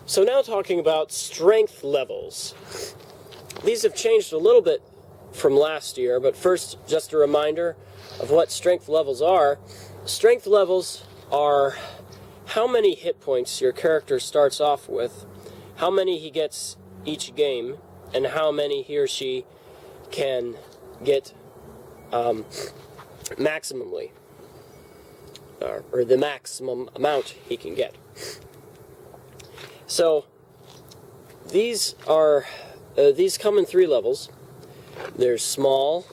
So now talking about strength levels. These have changed a little bit from last year, but first, just a reminder of what strength levels are. Strength levels are how many hit points your character starts off with, how many he gets each game, and how many he or she can get maximally, or the maximum amount he can get. So these come in 3 levels. There's small,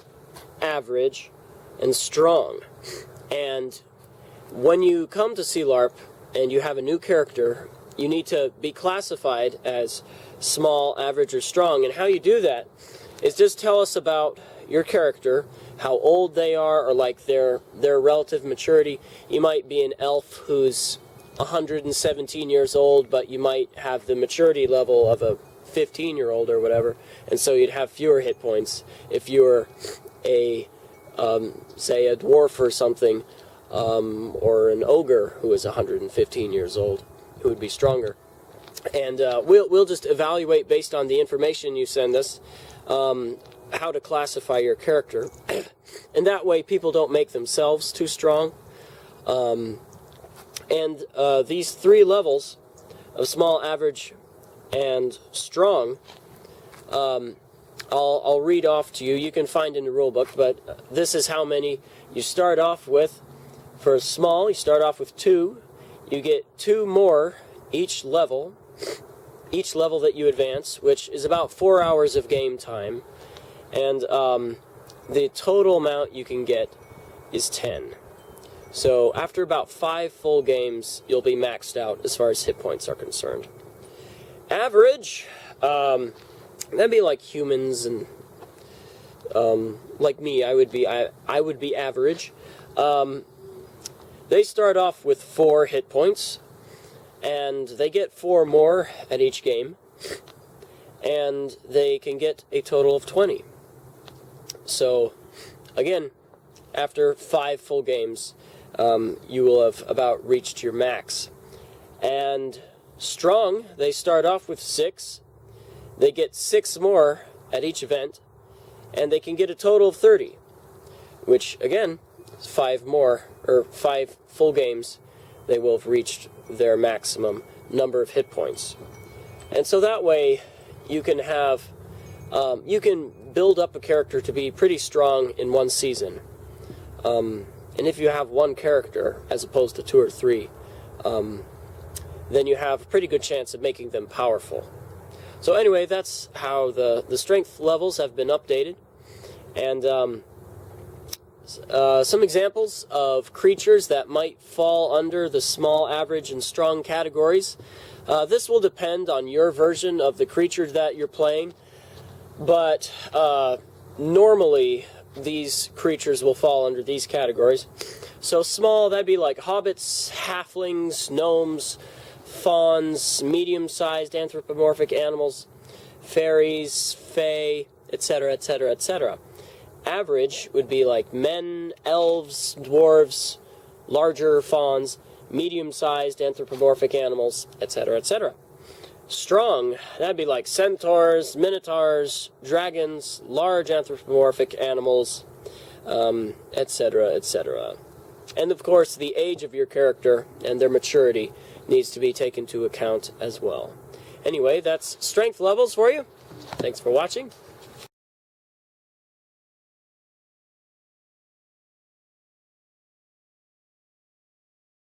average, and strong. And when you come to LARP and you have a new character, you need to be classified as small, average, or strong. And how you do that is just tell us about your character, how old they are, or like their relative maturity. You might be an elf who's 117 years old, but you might have the maturity level of a 15-year-old or whatever, and so you'd have fewer hit points. If you're a, say, a dwarf or something, or an ogre who is 115 years old, who would be stronger. And we'll just evaluate based on the information you send us how to classify your character. And that way people don't make themselves too strong. And these 3 levels of small, average, and strong, I'll read off to you. You can find in the rulebook, but this is how many you start off with. For small, you start off with 2. You get 2 more each level that you advance, which is about 4 hours of game time. And the total amount you can get is 10. So after about 5 full games, you'll be maxed out as far as hit points are concerned. Average, that'd be like humans and like me. I would be average. They start off with 4 hit points, and they get 4 more at each game, and they can get a total of 20. So, again, after 5 full games, you will have about reached your max. And strong, they start off with 6. They get 6 more at each event, and they can get a total of 30, which, again, is 5 full games, they will have reached their maximum number of hit points. And so that way, you can have, you can build up a character to be pretty strong in one season. And if you have 1 character, as opposed to 2 or 3, then you have a pretty good chance of making them powerful. So anyway, that's how the strength levels have been updated. And some examples of creatures that might fall under the small, average, and strong categories. This will depend on your version of the creature that you're playing, but normally these creatures will fall under these categories. So small, that'd be like hobbits, halflings, gnomes, fauns, medium-sized anthropomorphic animals, fairies, fae, etc., etc., etc. Average would be like men, elves, dwarves, larger fauns, medium-sized anthropomorphic animals, etc., etc. Strong, that'd be like centaurs, minotaurs, dragons, large anthropomorphic animals, etc., etc. And of course, the age of your character and their maturity needs to be taken into account as well. Anyway, that's strength levels for you. Thanks for watching.